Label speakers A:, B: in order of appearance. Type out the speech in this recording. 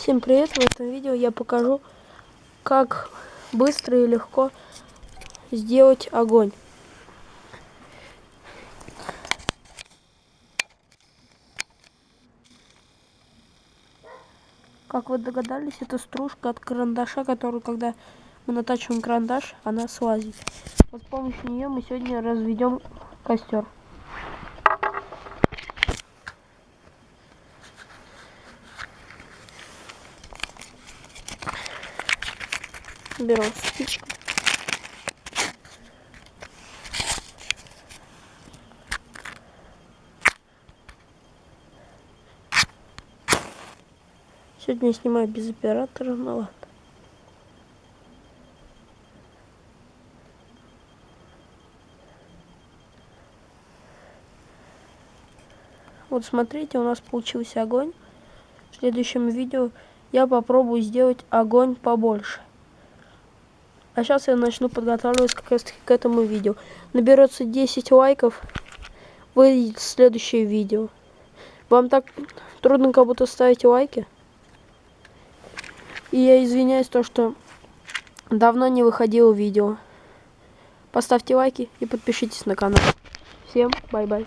A: Всем привет! В этом видео я покажу, как быстро и легко сделать огонь. Как вы догадались, это стружка от карандаша, которую, когда мы натачиваем карандаш, она слазит. Вот с помощью нее мы сегодня разведем костер. Берем спичку. Сегодня я снимаю без оператора, ну ладно. Вот смотрите, у нас получился огонь. В следующем видео я попробую сделать огонь побольше. А сейчас я начну подготавливаться как раз таки к этому видео. Наберется 10 лайков, выйдет следующее видео. Вам так трудно как будто ставить лайки? И я извиняюсь, то что давно не выходило видео. Поставьте лайки и подпишитесь на канал. Всем бай-бай.